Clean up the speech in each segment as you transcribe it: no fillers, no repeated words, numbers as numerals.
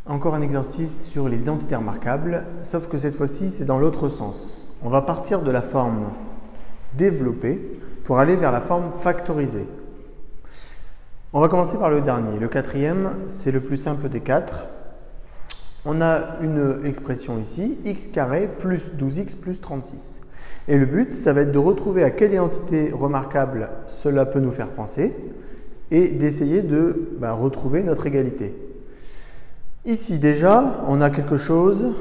Encore un exercice sur les identités remarquables, sauf que cette fois-ci, c'est dans l'autre sens. On va partir de la forme développée pour aller vers la forme factorisée. On va commencer par le dernier. Le quatrième, c'est le plus simple des quatre. On a une expression ici, x carré plus 12x plus 36. Et le but, ça va être de retrouver à quelle identité remarquable cela peut nous faire penser et d'essayer de retrouver notre égalité. Ici déjà, on a quelque chose,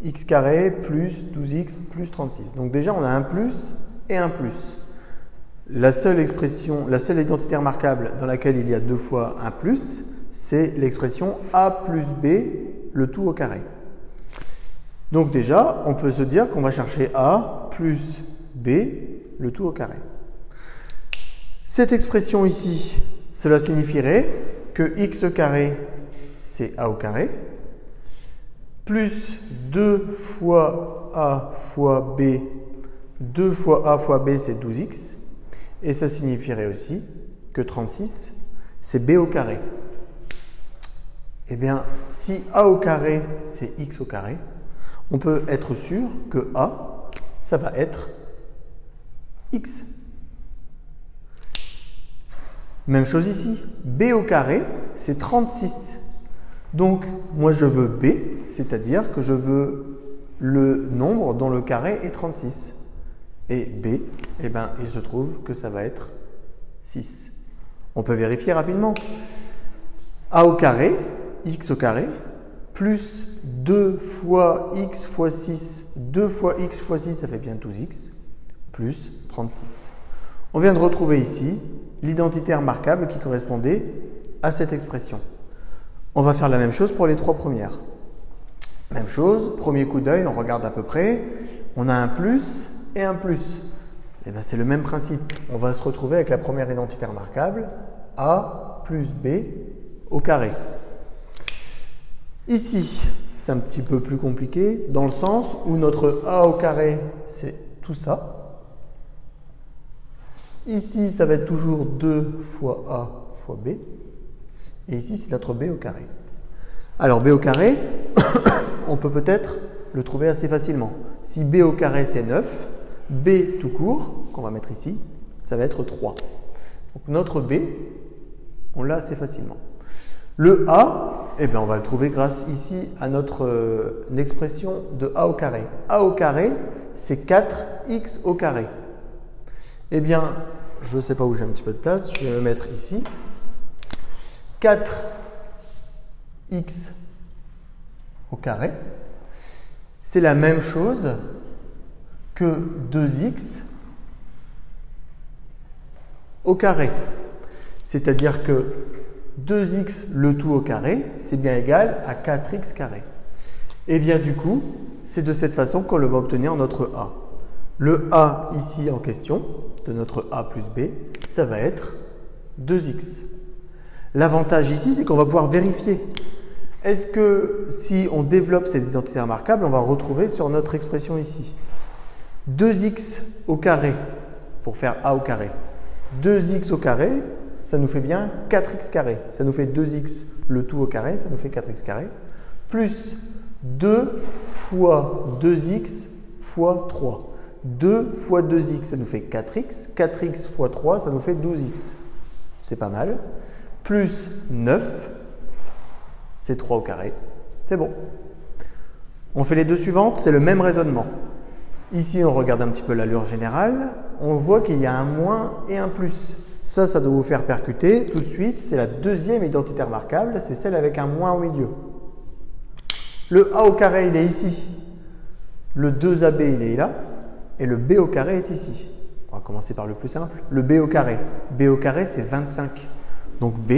x carré plus 12x plus 36. Donc déjà, on a un plus et un plus. La seule identité remarquable dans laquelle il y a deux fois un plus, c'est l'expression a plus b, le tout au carré. Donc déjà, on peut se dire qu'on va chercher a plus b, le tout au carré. Cette expression ici, cela signifierait que x carré, c'est a au carré, plus 2 fois a fois b, 2 fois a fois b, c'est 12x, et ça signifierait aussi que 36, c'est b au carré. Eh bien, si a au carré, c'est x au carré, on peut être sûr que a, ça va être x. Même chose ici, b au carré, c'est 36. Donc, moi je veux b, c'est-à-dire que je veux le nombre dont le carré est 36. Et b, eh bien, il se trouve que ça va être 6. On peut vérifier rapidement. A au carré, x au carré, plus 2 fois x fois 6, 2 fois x fois 6, ça fait bien 12x, plus 36. On vient de retrouver ici l'identité remarquable qui correspondait à cette expression. On va faire la même chose pour les trois premières. Même chose, premier coup d'œil, on regarde à peu près, on a un plus et un plus. Et bien c'est le même principe. On va se retrouver avec la première identité remarquable, a plus b au carré. Ici, c'est un petit peu plus compliqué, dans le sens où notre a au carré, c'est tout ça. Ici, ça va être toujours 2 fois a fois b. Et ici, c'est notre b au carré. Alors, b au carré, on peut peut-être le trouver assez facilement. Si b au carré, c'est 9, b tout court, qu'on va mettre ici, ça va être 3. Donc, notre b, on l'a assez facilement. Le a, eh bien, on va le trouver grâce ici à notre expression de a au carré. A au carré, c'est 4x au carré. Eh bien, je ne sais pas où j'ai un petit peu de place, je vais me mettre ici. 4x au carré, c'est la même chose que 2x au carré. C'est-à-dire que 2x le tout au carré, c'est bien égal à 4x carré. Et bien du coup, c'est de cette façon qu'on va obtenir notre a. Le a ici en question, de notre a plus b, ça va être 2x. L'avantage ici, c'est qu'on va pouvoir vérifier. Est-ce que si on développe cette identité remarquable, on va retrouver sur notre expression ici 2x au carré, pour faire a au carré. 2x au carré, ça nous fait bien 4x carré. Ça nous fait 2x le tout au carré, ça nous fait 4x carré. Plus 2 fois 2x fois 3. 2 fois 2x, ça nous fait 4x. 4x fois 3, ça nous fait 12x. C'est pas mal. Plus 9, c'est 3 au carré. C'est bon. On fait les deux suivantes, c'est le même raisonnement. Ici, on regarde un petit peu l'allure générale. On voit qu'il y a un moins et un plus. Ça doit vous faire percuter tout de suite. C'est la deuxième identité remarquable, c'est celle avec un moins au milieu. Le a au carré, il est ici. Le 2ab, il est là. Et le b au carré est ici. On va commencer par le plus simple. Le b au carré. B au carré, c'est 25. Donc b,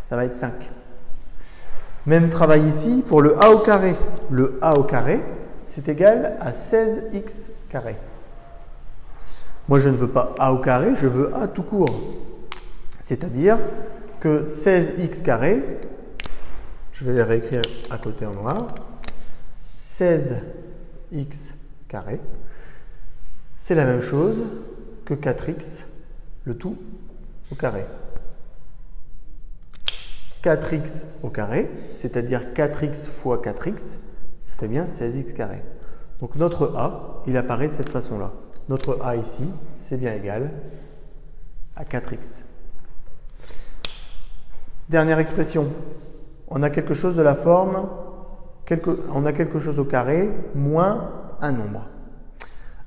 ça va être 5. Même travail ici pour le a au carré. Le a au carré, c'est égal à 16x carré. Moi, je ne veux pas a au carré, je veux a tout court. C'est-à-dire que 16x carré, je vais le réécrire à côté en noir, 16x carré, c'est la même chose que 4x, le tout au carré. 4x au carré, c'est-à-dire 4x fois 4x, ça fait bien 16x carré. Donc notre a, il apparaît de cette façon-là. Notre a ici, c'est bien égal à 4x. Dernière expression, on a quelque chose de la forme, on a quelque chose au carré moins un nombre.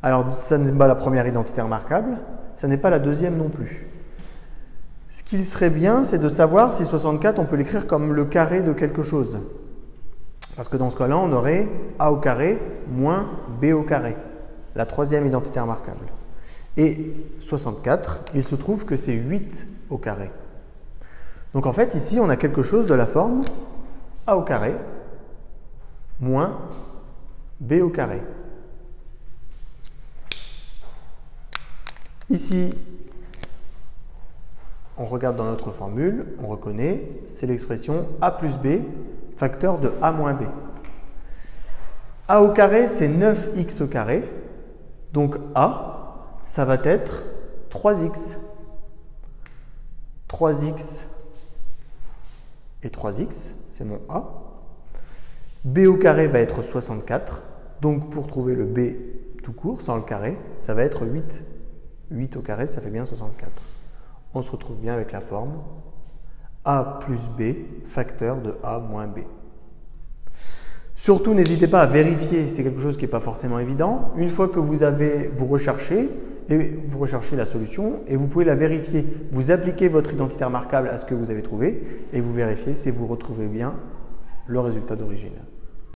Alors ça n'est pas la première identité remarquable, ça n'est pas la deuxième non plus. Ce qu'il serait bien, c'est de savoir si 64, on peut l'écrire comme le carré de quelque chose. Parce que dans ce cas-là, on aurait a au carré moins b au carré, la troisième identité remarquable. Et 64, il se trouve que c'est 8 au carré. Donc en fait, ici, on a quelque chose de la forme a au carré moins b au carré. Ici, on regarde dans notre formule, on reconnaît, c'est l'expression a plus b, facteur de a moins b. A au carré, c'est 9x au carré. Donc a, ça va être 3x. 3x et 3x, c'est mon a. B au carré va être 64. Donc pour trouver le b tout court, sans le carré, ça va être 8. 8 au carré, ça fait bien 64. On se retrouve bien avec la forme a plus b, facteur de a moins b. Surtout, n'hésitez pas à vérifier, c'est quelque chose qui n'est pas forcément évident. Une fois que vous recherchez la solution et vous pouvez la vérifier. Vous appliquez votre identité remarquable à ce que vous avez trouvé et vous vérifiez si vous retrouvez bien le résultat d'origine.